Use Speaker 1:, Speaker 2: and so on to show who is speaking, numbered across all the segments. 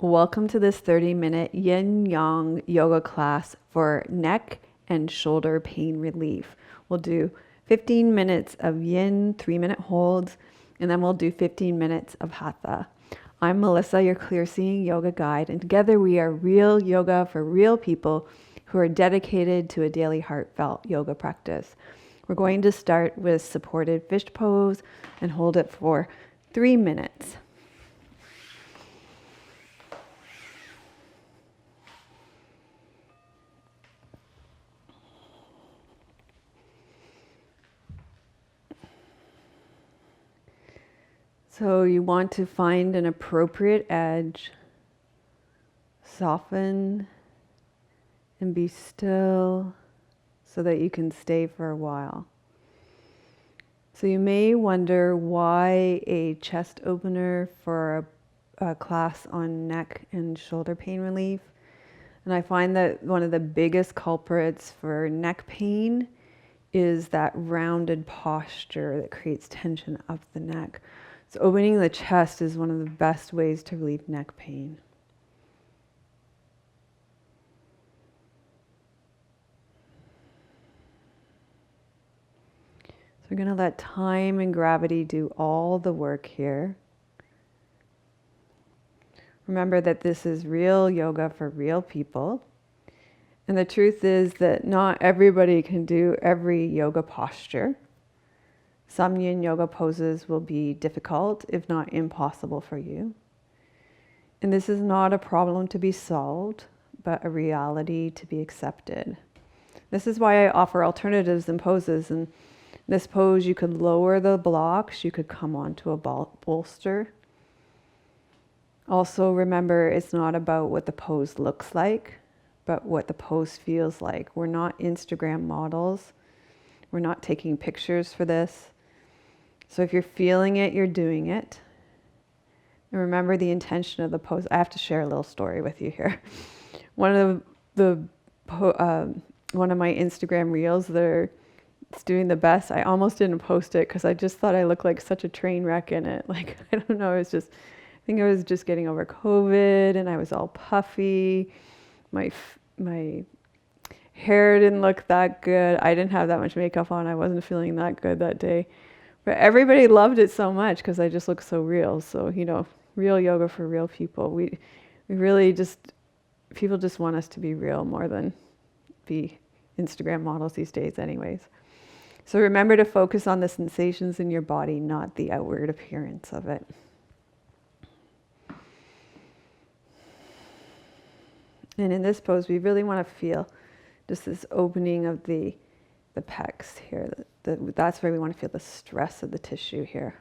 Speaker 1: Welcome to this 30-minute Yin Yang Yoga class for neck and shoulder pain relief. We'll do 15 minutes of Yin 3-minute holds, and then we'll do 15 minutes of Hatha. I'm Melissa, your clear seeing yoga guide, and together we are real yoga for real people who are dedicated to a daily heartfelt yoga practice. We're going to start with supported fish pose and hold it for 3 minutes. So you want to find an appropriate edge, soften and be still so that you can stay for a while. So you may wonder why a chest opener for a class on neck and shoulder pain relief. And I find that one of the biggest culprits for neck pain is that rounded posture that creates tension up the neck. So opening the chest is one of the best ways to relieve neck pain. So we're going to let time and gravity do all the work here. Remember that this is real yoga for real people. And the truth is that not everybody can do every yoga posture. Some yin yoga poses will be difficult, if not impossible for you. And this is not a problem to be solved, but a reality to be accepted. This is why I offer alternatives and poses. In this pose, you could lower the blocks, you could come onto a bolster. Also remember, it's not about what the pose looks like, but what the pose feels like. We're not Instagram models. We're not taking pictures for this. So if you're feeling it, you're doing it. And remember the intention of the pose. I have to share a little story with you here. One of my Instagram reels that's doing the best, I almost didn't post it because I just thought I looked like such a train wreck in it. Like, I don't know, I think I was just getting over COVID and I was all puffy. My hair didn't look that good. I didn't have that much makeup on. I wasn't feeling that good that day. But everybody loved it so much because I just looked so real. So, real yoga for real people. We really people just want us to be real more than be Instagram models these days anyways. So remember to focus on the sensations in your body, not the outward appearance of it. And in this pose, we really want to feel just this opening of the pecs here. That's where we want to feel the stress of the tissue here.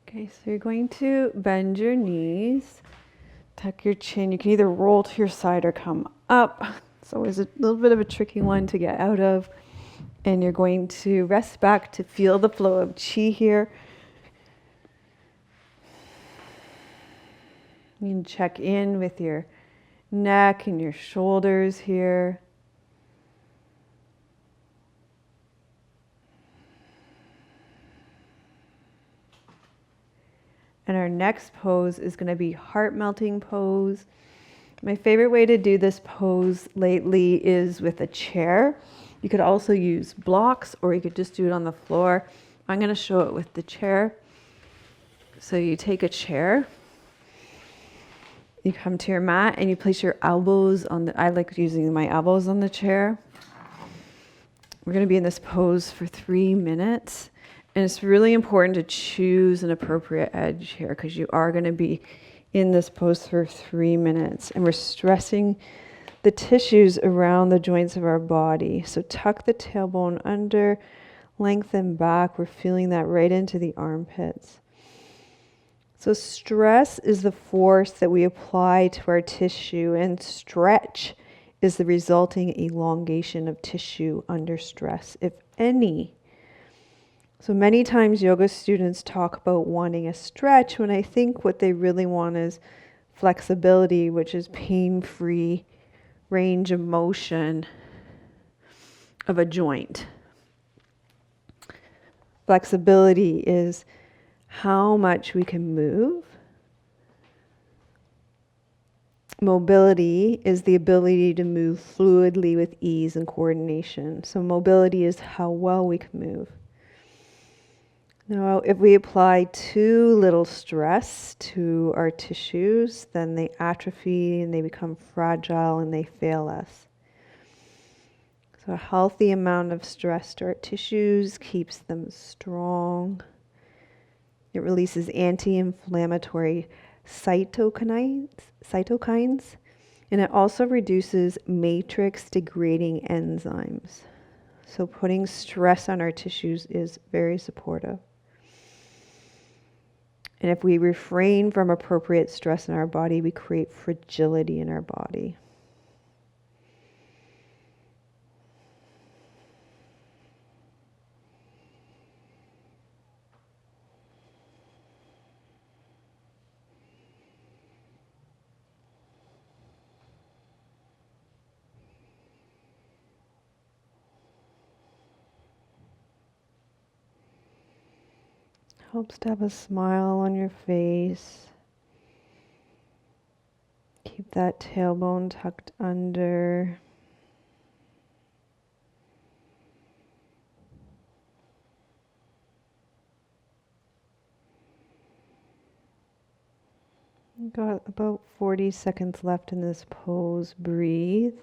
Speaker 1: Okay, so you're going to bend your knees, tuck your chin. You can either roll to your side or come up. It's always a little bit of a tricky one to get out of. And you're going to rest back to feel the flow of chi here. You can check in with your neck and your shoulders here. And our next pose is going to be heart melting pose. My favorite way to do this pose lately is with a chair. You could also use blocks or you could just do it on the floor. I'm going to show it with the chair. So you take a chair, you come to your mat and you place your elbows I like using my elbows on the chair. We're going to be in this pose for 3 minutes. And it's really important to choose an appropriate edge here because you are going to be in this pose for 3 minutes. And we're stressing the tissues around the joints of our body. So tuck the tailbone under, lengthen back. We're feeling that right into the armpits. So stress is the force that we apply to our tissue, and stretch is the resulting elongation of tissue under stress, if any. So many times yoga students talk about wanting a stretch when I think what they really want is flexibility, which is pain-free range of motion of a joint. Flexibility is how much we can move. Mobility is the ability to move fluidly with ease and coordination. So mobility is how well we can move. Now, if we apply too little stress to our tissues, then they atrophy and they become fragile and they fail us. So a healthy amount of stress to our tissues keeps them strong. It releases anti-inflammatory cytokines, and it also reduces matrix degrading enzymes. So putting stress on our tissues is very supportive. And if we refrain from appropriate stress in our body, we create fragility in our body. Helps to have a smile on your face. Keep that tailbone tucked under. Got about 40 seconds left in this pose. Breathe.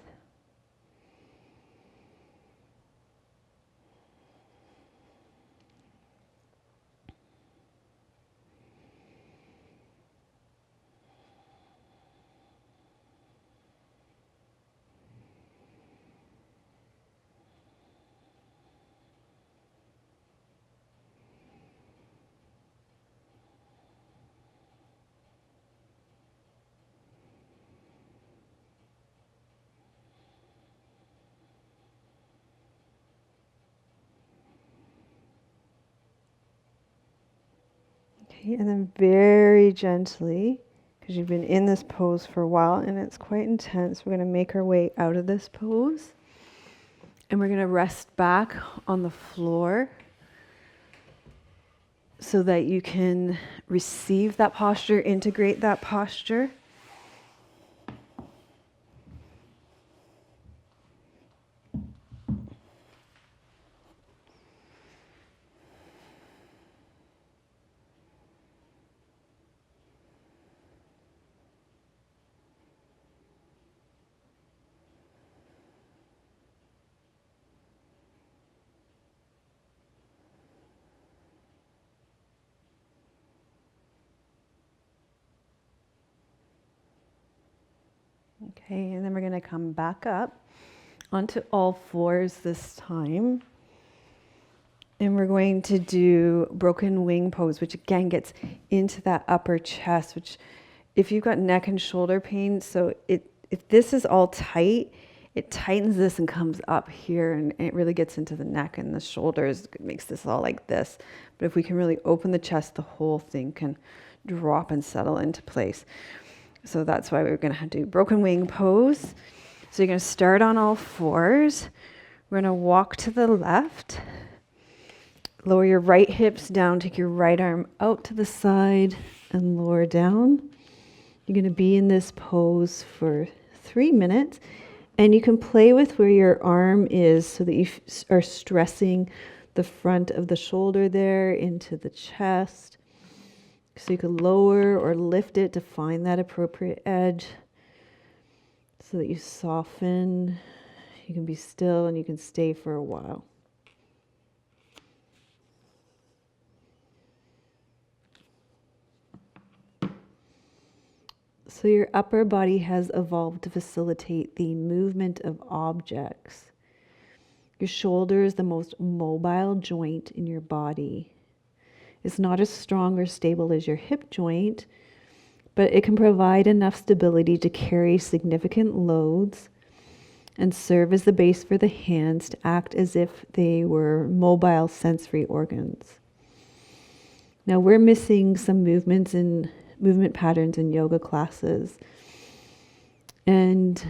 Speaker 1: Okay, and then very gently, because you've been in this pose for a while and it's quite intense, we're going to make our way out of this pose. And we're going to rest back on the floor so that you can receive that posture, integrate that posture. Okay, and then we're going to come back up onto all fours this time. And we're going to do broken wing pose, which again gets into that upper chest, which if you've got neck and shoulder pain, so if this is all tight, it tightens this and comes up here, and it really gets into the neck and the shoulders. It makes this all like this. But if we can really open the chest, the whole thing can drop and settle into place. So that's why we're going to do broken wing pose. So you're going to start on all fours. We're going to walk to the left. Lower your right hips down. Take your right arm out to the side and lower down. You're going to be in this pose for 3 minutes. And you can play with where your arm is so that you are stressing the front of the shoulder there into the chest. So you can lower or lift it to find that appropriate edge so that you soften. You can be still and you can stay for a while. So your upper body has evolved to facilitate the movement of objects. Your shoulder is the most mobile joint in your body. It's not as strong or stable as your hip joint, but it can provide enough stability to carry significant loads and serve as the base for the hands to act as if they were mobile sensory organs. Now we're missing some movement patterns in yoga classes. And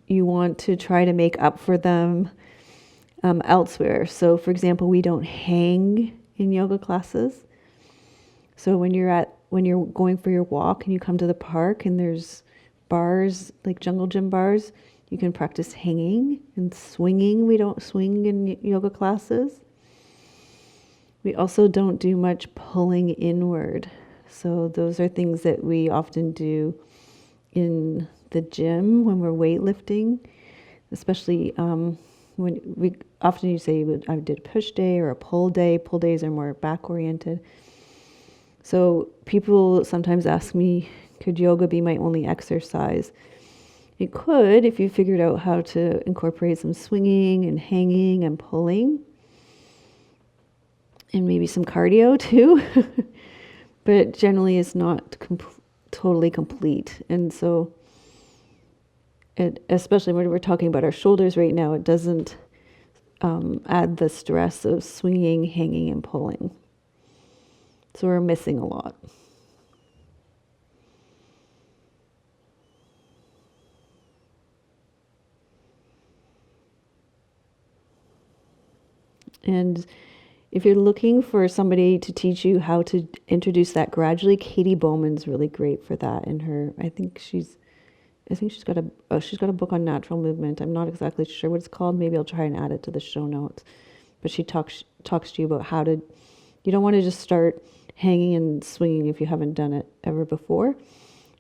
Speaker 1: you want to try to make up for them elsewhere. So, for example, we don't hang in yoga classes. So when you're going for your walk and you come to the park and there's bars, like jungle gym bars, you can practice hanging and swinging. We don't swing in yoga classes. We also don't do much pulling inward. So those are things that we often do in the gym when we're weightlifting, especially when we often you say I did a push day or a pull day. Pull days are more back oriented. So people sometimes ask me, could yoga be my only exercise? It could if you figured out how to incorporate some swinging and hanging and pulling, and maybe some cardio too. But generally it's not totally complete. And so especially when we're talking about our shoulders right now, it doesn't add the stress of swinging, hanging, and pulling. So we're missing a lot. And if you're looking for somebody to teach you how to introduce that gradually, Katie Bowman's really great for that. And I think she's got a book on natural movement. I'm not exactly sure what it's called. Maybe I'll try and add it to the show notes. But she talks to you about how to. You don't want to just start hanging and swinging if you haven't done it ever before.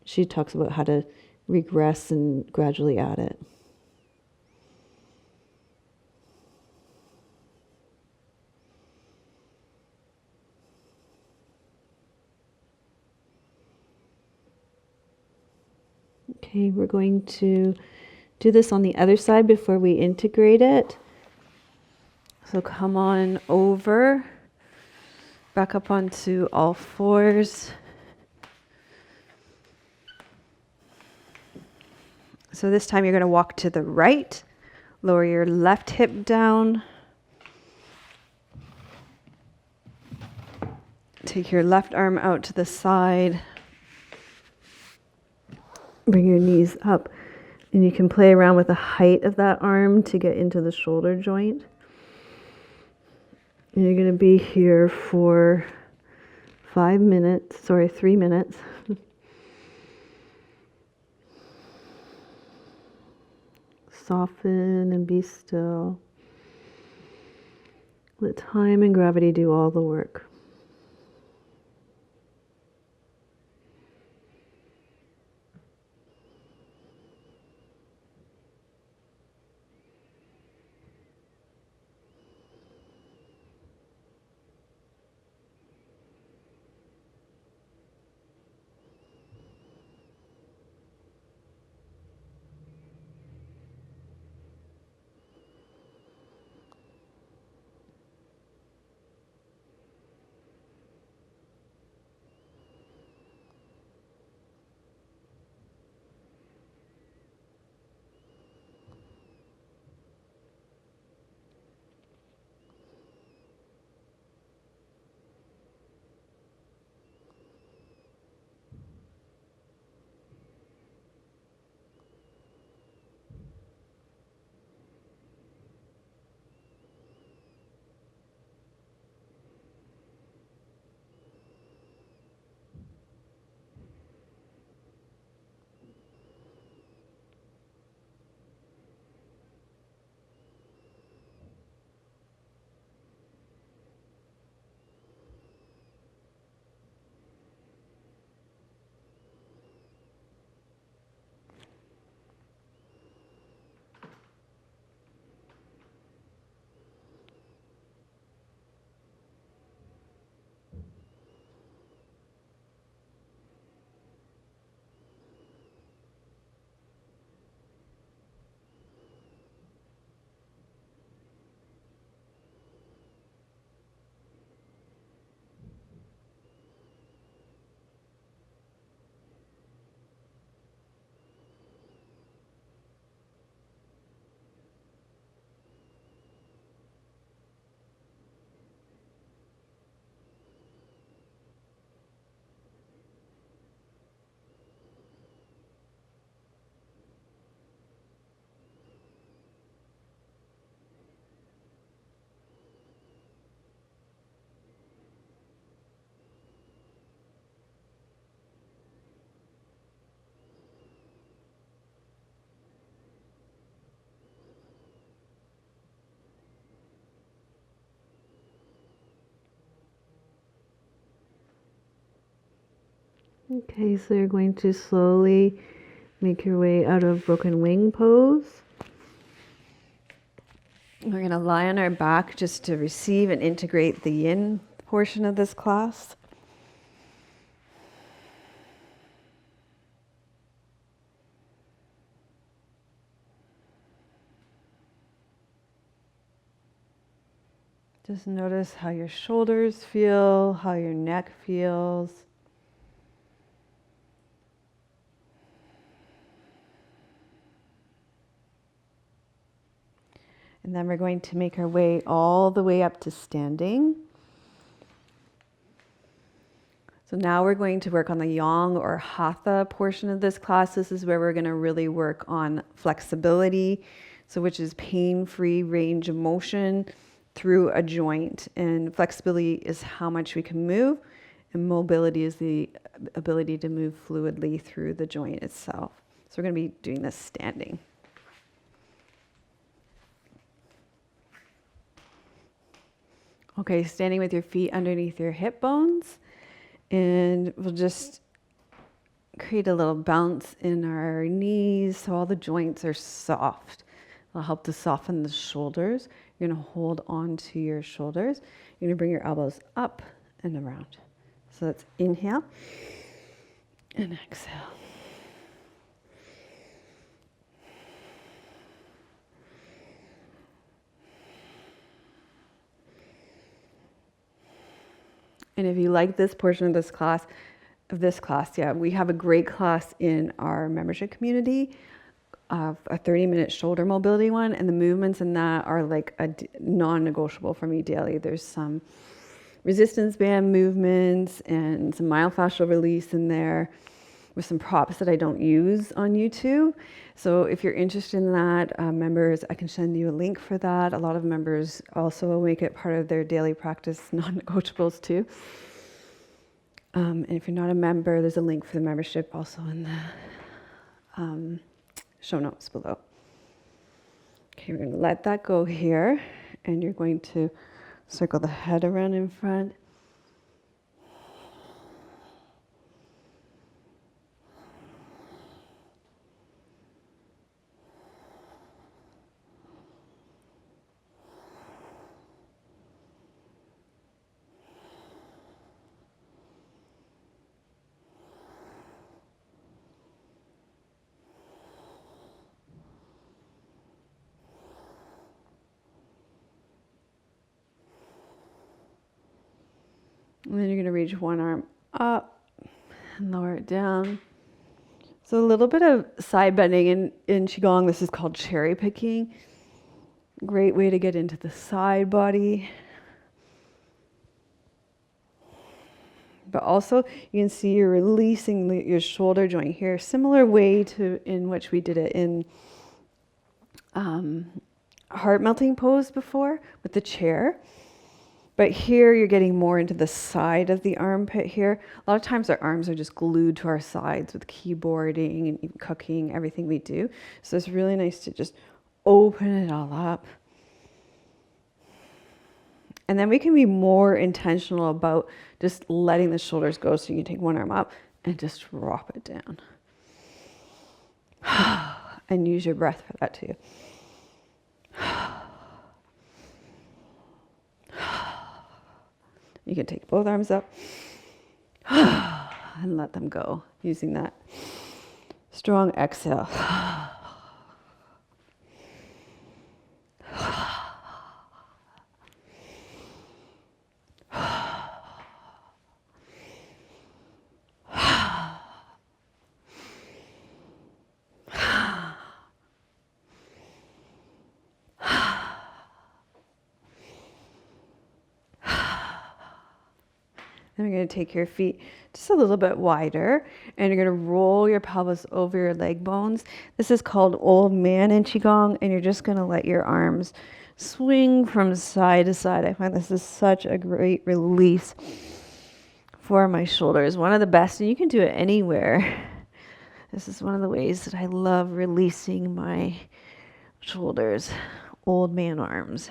Speaker 1: She talks about how to regress and gradually add it. Okay, we're going to do this on the other side before we integrate it. So come on over, back up onto all fours. So this time you're going to walk to the right, lower your left hip down. Take your left arm out to the side. Bring your knees up. And you can play around with the height of that arm to get into the shoulder joint. And you're going to be here for 3 minutes. Soften and be still. Let time and gravity do all the work. Okay, so you're going to slowly make your way out of broken wing pose. We're going to lie on our back just to receive and integrate the yin portion of this class. Just notice how your shoulders feel, how your neck feels. And then we're going to make our way all the way up to standing. So now we're going to work on the Yang or Hatha portion of this class. This is where we're going to really work on flexibility, so which is pain-free range of motion through a joint. And flexibility is how much we can move, and mobility is the ability to move fluidly through the joint itself. So we're going to be doing this standing. Okay, standing with your feet underneath your hip bones, and we'll just create a little bounce in our knees so all the joints are soft. It'll help to soften the shoulders. You're going to hold on to your shoulders. You're going to bring your elbows up and around. So let's inhale and exhale. And if you like this portion of this class, we have a great class in our membership community, a 30-minute shoulder mobility one, and the movements in that are like non-negotiable for me daily. There's some resistance band movements and some myofascial release in there with some props that I don't use on YouTube. So if you're interested in that, members, I can send you a link for that. A lot of members also make it part of their daily practice non-negotiables too. And if you're not a member, there's a link for the membership also in the show notes below. Okay, we're going to let that go here, and you're going to circle the head around in front. And then you're going to reach one arm up and lower it down. So a little bit of side bending in Qigong. This is called cherry picking. Great way to get into the side body. But also you can see you're releasing your shoulder joint here. Similar way to in which we did it in heart melting pose before with the chair. But here you're getting more into the side of the armpit here. A lot of times our arms are just glued to our sides with keyboarding and even cooking, everything we do. So it's really nice to just open it all up. And then we can be more intentional about just letting the shoulders go. So you can take one arm up and just drop it down. And use your breath for that too. You can take both arms up and let them go using that strong exhale. Then we're going to take your feet just a little bit wider, and you're going to roll your pelvis over your leg bones. This is called old man in Qigong, and you're just going to let your arms swing from side to side. I find this is such a great release for my shoulders. One of the best, and you can do it anywhere. This is one of the ways that I love releasing my shoulders, old man arms.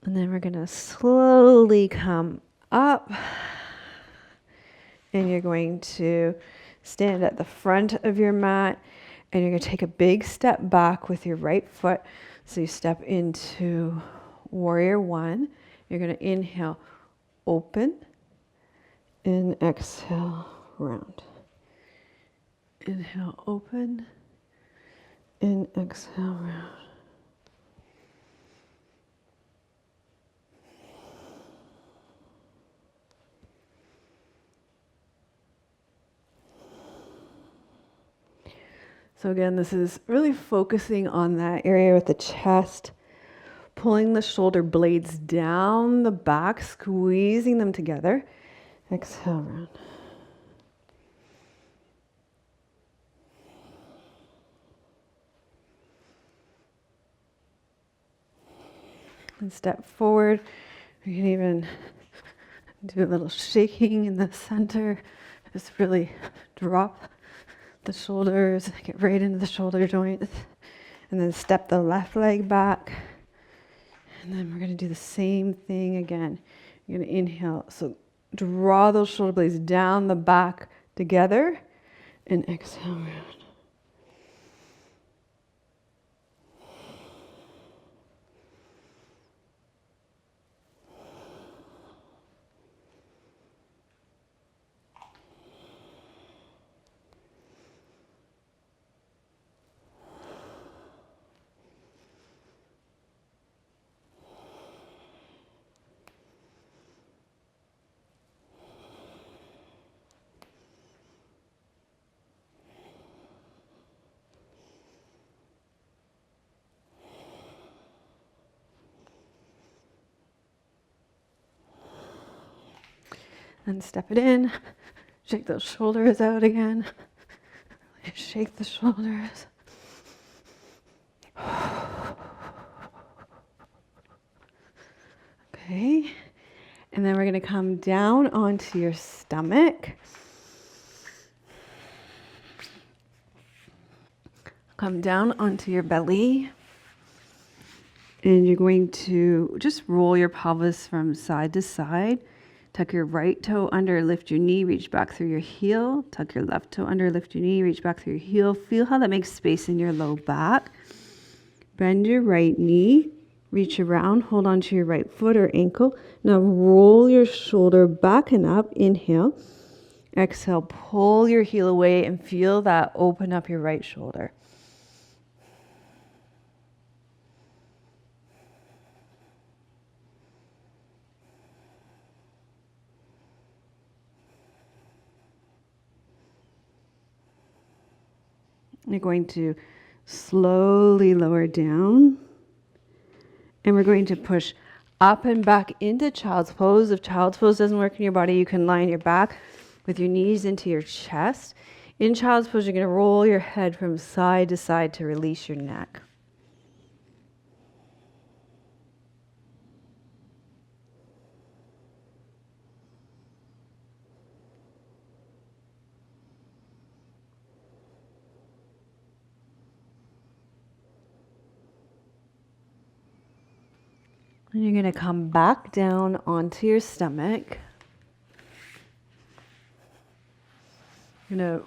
Speaker 1: And then we're going to slowly come up. And you're going to stand at the front of your mat. And you're going to take a big step back with your right foot. So you step into Warrior One. You're going to inhale, open. And exhale, round. Inhale, open. And exhale, round. So again, this is really focusing on that area with the chest, pulling the shoulder blades down the back, squeezing them together. Exhale, round. And step forward. You can even do a little shaking in the center. Just really drop the shoulders, get right into the shoulder joints, and then step the left leg back. And then we're going to do the same thing again. You're going to inhale. So draw those shoulder blades down the back together and exhale round. And step it in. Shake those shoulders out again. Shake the shoulders. Okay. And then we're going to come down onto your stomach. Come down onto your belly. And you're going to just roll your pelvis from side to side. Tuck your right toe under, lift your knee, reach back through your heel. Tuck your left toe under, lift your knee, reach back through your heel. Feel how that makes space in your low back. Bend your right knee, reach around, hold on to your right foot or ankle. Now roll your shoulder back and up. Inhale. Exhale, pull your heel away and feel that open up your right shoulder. You're going to slowly lower down. And we're going to push up and back into child's pose. If child's pose doesn't work in your body, you can lie on your back with your knees into your chest. In child's pose, you're going to roll your head from side to side to release your neck. And you're going to come back down onto your stomach. You're going to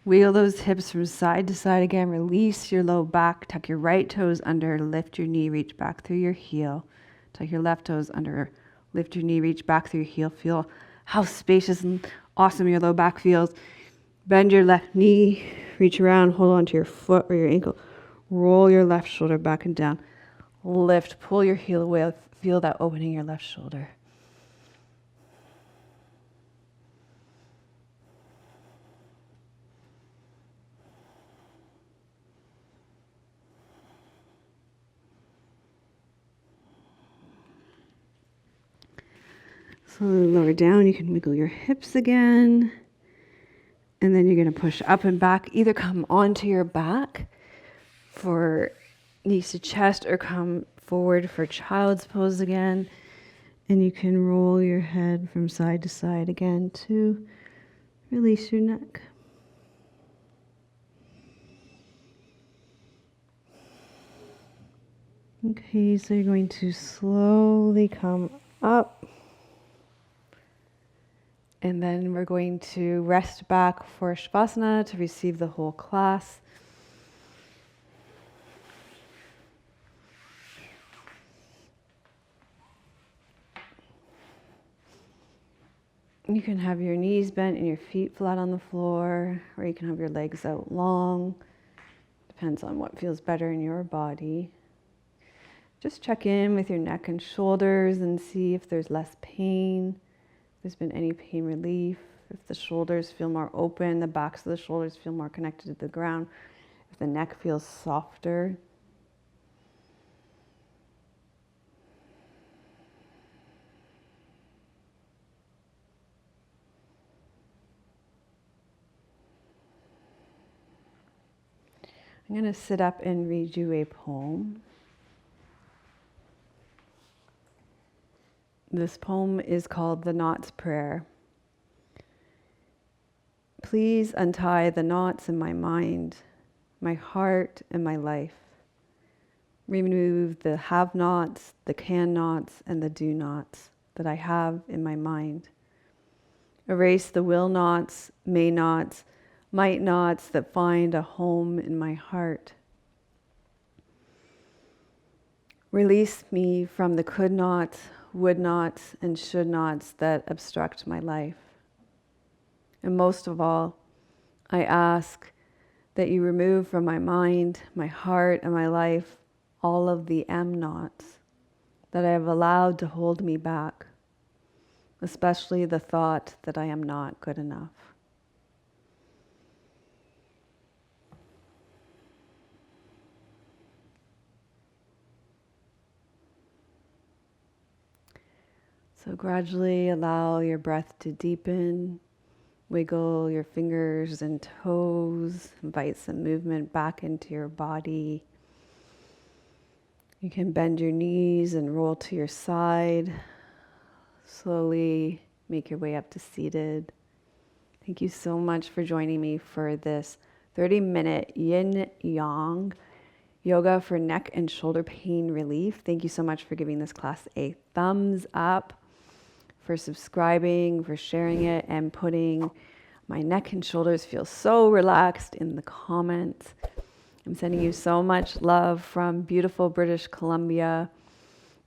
Speaker 1: wheel those hips from side to side again. Release your low back. Tuck your right toes under. Lift your knee. Reach back through your heel. Tuck your left toes under. Lift your knee. Reach back through your heel. Feel how spacious and awesome your low back feels. Bend your left knee. Reach around. Hold on to your foot or your ankle. Roll your left shoulder back and down. Lift, pull your heel away, feel that opening your left shoulder. Slowly lower down, you can wiggle your hips again. And then you're going to push up and back, either come onto your back for knees to chest or come forward for child's pose again. And you can roll your head from side to side again to release your neck. Okay, so you're going to slowly come up. And then we're going to rest back for Savasana to receive the whole class. You can have your knees bent and your feet flat on the floor, or you can have your legs out long. Depends on what feels better in your body. Just check in with your neck and shoulders and see if there's less pain, if there's been any pain relief, if the shoulders feel more open, the backs of the shoulders feel more connected to the ground, if the neck feels softer. I'm going to sit up and read you a poem. This poem is called The Knots Prayer. Please untie the knots in my mind, my heart, and my life. Remove the have-nots, the can-nots, and the do-nots that I have in my mind. Erase the will-nots, may-nots, might-nots that find a home in my heart. Release me from the could-nots, would-nots, and should-nots that obstruct my life. And most of all, I ask that you remove from my mind, my heart, and my life all of the am-nots that I have allowed to hold me back, especially the thought that I am not good enough. So gradually allow your breath to deepen. Wiggle your fingers and toes. Invite some movement back into your body. You can bend your knees and roll to your side. Slowly make your way up to seated. Thank you so much for joining me for this 30-minute Yin Yang Yoga for neck and shoulder pain relief. Thank you so much for giving this class a thumbs up, for subscribing, for sharing it, and putting my neck and shoulders feel so relaxed in the comments. I'm sending you so much love from beautiful British Columbia.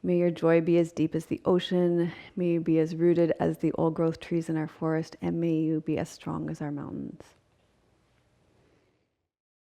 Speaker 1: May your joy be as deep as the ocean. May you be as rooted as the old growth trees in our forest, and may you be as strong as our mountains.